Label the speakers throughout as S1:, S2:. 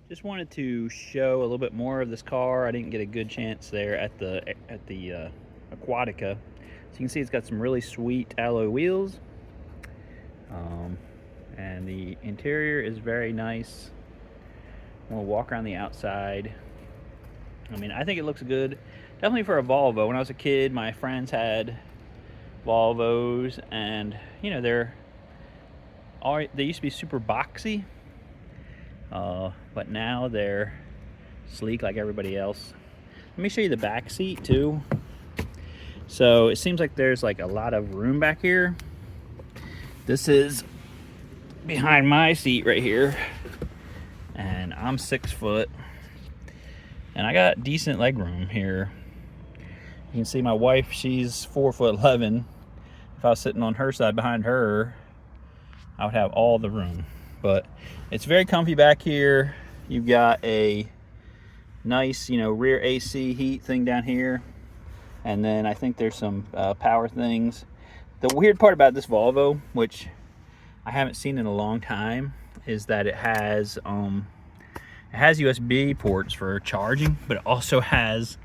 S1: Just wanted to show a little bit more of this car. I didn't get a good chance there at the Aquatica. So you can see it's got some really sweet alloy wheels, and the interior is very nice. We'll walk around the outside. I mean, I think it looks good. Definitely for a Volvo. When I was a kid, my friends had Volvos, and you know they used to be super boxy. But now they're sleek like everybody else. Let me show you the back seat too. So it seems like there's like a lot of room back here. This is behind my seat right here, and I'm 6 foot, and I got decent leg room here. You can see my wife, she's 4'11". If I was sitting on her side behind her, I would have all the room. But it's very comfy back here. You've got a nice, rear AC heat thing down here. And then I think there's some power things. The weird part about this Volvo, which I haven't seen in a long time, is that it has USB ports for charging, but it also has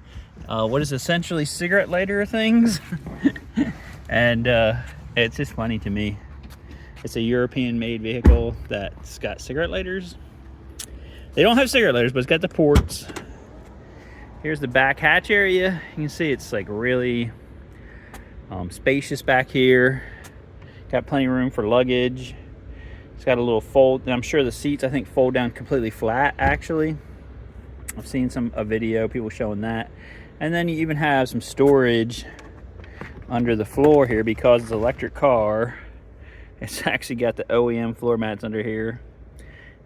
S1: what is essentially cigarette lighter things. And it's just funny to me. It's a European-made vehicle that's got cigarette lighters. They don't have cigarette lighters, but it's got the ports. Here's the back hatch area. You can see it's like really spacious back here. Got plenty of room for luggage. It's got a little fold, and I'm sure the seats, I think, fold down completely flat, actually. I've seen a video, people showing that. And then you even have some storage under the floor here because it's an electric car. It's actually got the OEM floor mats under here.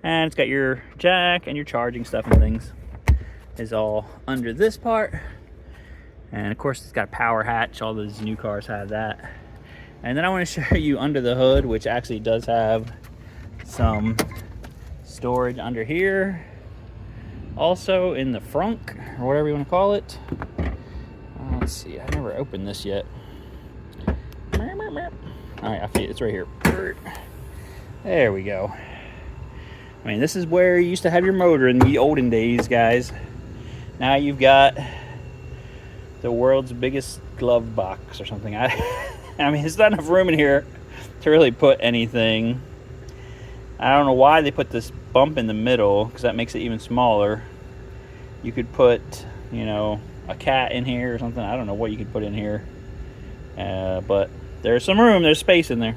S1: And it's got your jack and your charging stuff and things is all under this part. And of course it's got a power hatch. All those new cars have that. And then I want to show you under the hood, which actually does have some storage under here. Also in the frunk, or whatever you want to call it. Let's see, I never opened this yet. All right, I feel it's right here. There we go. I mean, this is where you used to have your motor in the olden days, guys. Now you've got the world's biggest glove box or something. I mean, there's not enough room in here to really put anything. I don't know why they put this bump in the middle, because that makes it even smaller. You could put, a cat in here or something. I don't know what you could put in here. But there's some room, there's space in there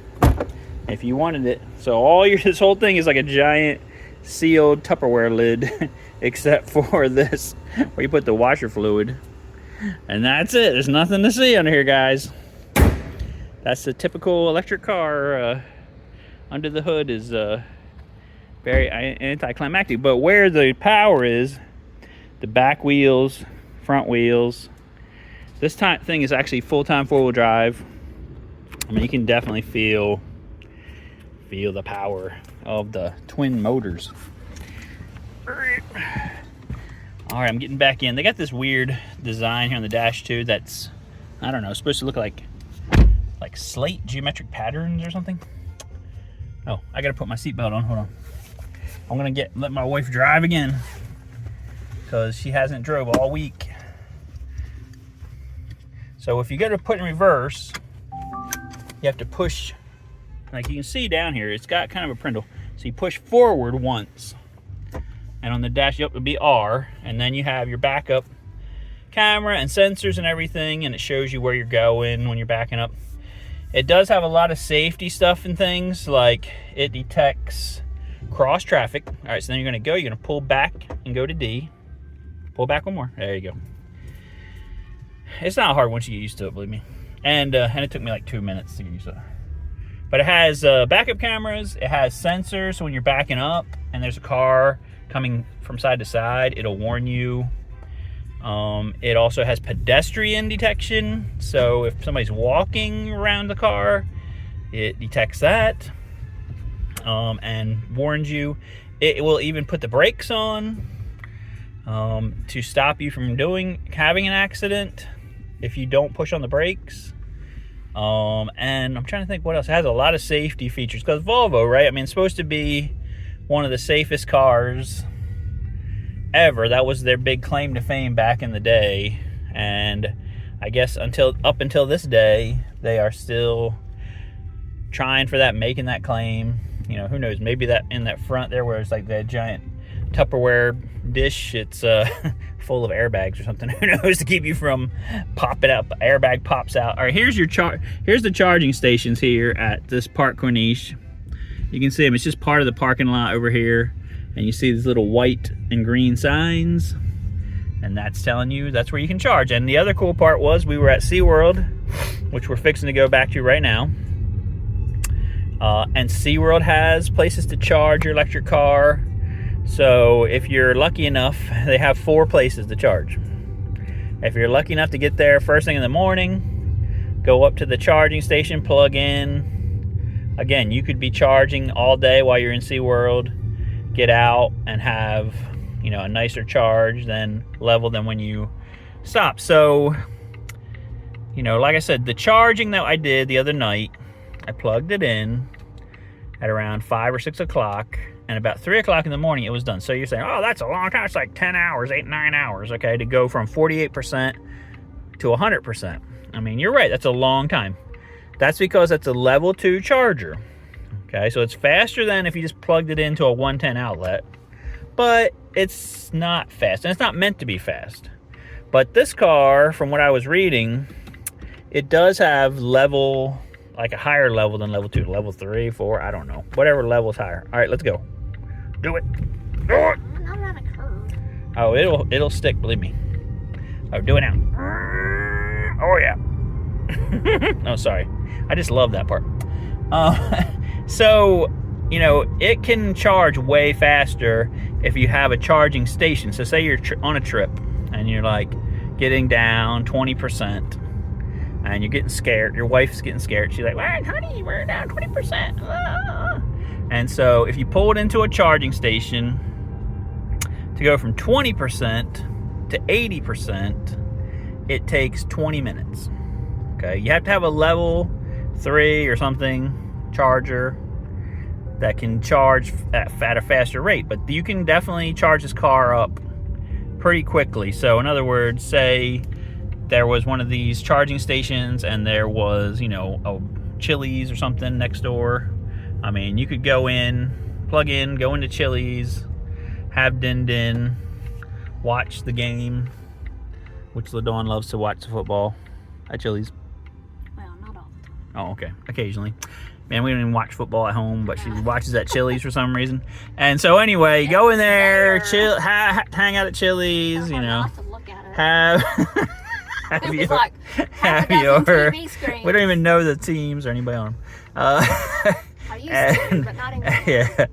S1: if you wanted it. So this whole thing is like a giant sealed Tupperware lid, except for this where you put the washer fluid. And that's it. There's nothing to see under here, guys. That's the typical electric car. Under the hood is very anticlimactic. But where the power is, the back wheels, front wheels. This thing is actually full-time four-wheel drive. I mean, you can definitely feel the power of the twin motors. All right, I'm getting back in. They got this weird design here on the dash too. That's, I don't know, supposed to look like slate geometric patterns or something. Oh, I gotta put my seatbelt on. Hold on. I'm gonna let my wife drive again because she hasn't drove all week. So if you go to put in reverse, you have to push, like you can see down here, it's got kind of a prindle. So you push forward once, and on the dash, it'll be R, and then you have your backup camera and sensors and everything, and it shows you where you're going when you're backing up. It does have a lot of safety stuff and things, like it detects cross traffic. All right, so then you're gonna pull back and go to D. Pull back one more, there you go. It's not hard once you get used to it, believe me. And it took me like 2 minutes to get used to it. But it has backup cameras, it has sensors, so when you're backing up and there's a car coming from side to side, it'll warn you. It also has pedestrian detection, so if somebody's walking around the car, it detects that and warns you. It will even put the brakes on to stop you from having an accident if you don't push on the brakes. And I'm trying to think what else. It has a lot of safety features because Volvo, right? I mean, it's supposed to be one of the safest cars forever. That was their big claim to fame back in the day. And I guess up until this day, they are still trying for that, making that claim. You know, who knows? Maybe that in that front there, where it's like that giant Tupperware dish, it's full of airbags or something. Who knows, to keep you from popping up. Airbag pops out. All right, here's the charging stations here at this Park Corniche. You can see them. It's just part of the parking lot over here, and you see these little white and green signs, and that's telling you that's where you can charge. And the other cool part was we were at SeaWorld, which we're fixing to go back to right now. And SeaWorld has places to charge your electric car. So if you're lucky enough, they have 4 places to charge. If you're lucky enough to get there first thing in the morning, go up to the charging station, plug in. Again, you could be charging all day while you're in SeaWorld, get out and have, you know, a nicer charge level than when you stop. So, you know, like I said, the charging that I did the other night, I plugged it in at around 5 or 6 o'clock, and about 3 o'clock in the morning it was done. So you're saying, oh, that's a long time. It's like 10 hours, 8, 9 hours, okay, to go from 48% to 100%. I mean, you're right, that's a long time. That's because that's a level 2 charger, okay? So it's faster than if you just plugged it into a 110 outlet, but it's not fast, and it's not meant to be fast. But this car, from what I was reading, it does have level, like a higher level than level 2, level 3, 4, I don't know. Whatever level is higher. All right, let's go. Do it. Do it.
S2: Not around a curve.
S1: Oh, it'll stick, believe me. Oh, do it now. Oh, yeah. Oh, sorry. I just love that part. So, you know, it can charge way faster if you have a charging station. So say you're on a trip and you're like getting down 20%. And you're getting scared. Your wife's getting scared. She's like, "What, honey, we're down 20%. Ah. And so if you pull it into a charging station, to go from 20% to 80%, it takes 20 minutes. Okay, you have to have a level 3 or something charger that can charge at a faster rate. But you can definitely charge this car up pretty quickly. So in other words, say there was one of these charging stations and there was, you know, a Chili's or something next door. I mean, you could go in, plug in, go into Chili's, have din-din, watch the game, which LaDawn loves to watch the football at Chili's.
S2: Well, not all the time.
S1: Oh, okay. Occasionally. Man, we don't even watch football at home, but she watches at Chili's for some reason. And so anyway, go in there, chill, hang out at Chili's, you know.
S2: To look at it.
S1: Have your,
S2: like
S1: we don't even know the teams or anybody on them.
S2: I used to, but not anymore.
S1: Yeah,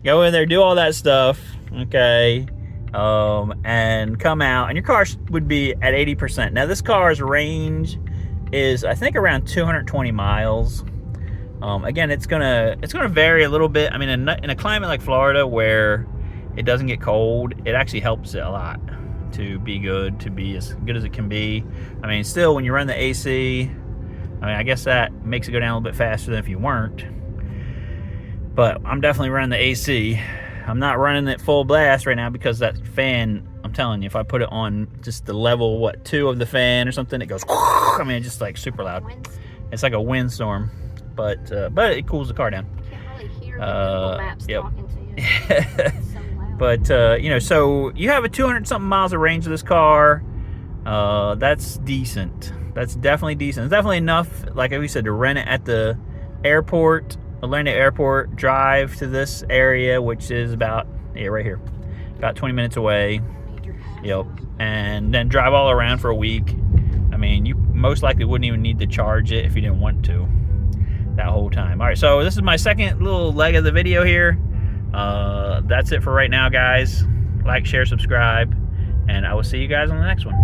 S1: go in there, do all that stuff, okay, and come out, and your car would be at 80%. Now this car's range is, I think, around 220 miles. Again, it's gonna vary a little bit. I mean, in a climate like Florida where it doesn't get cold, it actually helps it a lot to be good, to be as good as it can be. I mean, still, when you run the AC, I mean, I guess that makes it go down a little bit faster than if you weren't. But I'm definitely running the AC. I'm not running it full blast right now because that fan, I'm telling you, if I put it on just the level, 2 of the fan or something, it goes, I mean, it's just like super loud. It's like a windstorm, but it cools the car down.
S2: You can't really hear the Google Maps talking to you. It's so loud.
S1: But, you know, so you have a 200-something miles of range of this car. That's decent. That's definitely decent. It's definitely enough, like we said, to rent it at the airport, Orlando Airport, drive to this area, which is about, right here, about 20 minutes away. Yep. And then drive all around for a week. I mean, you most likely wouldn't even need to charge it if you didn't want to that whole time. All right, so this is my second little leg of the video here. That's it for right now, guys. Like, share, subscribe, and I will see you guys on the next one.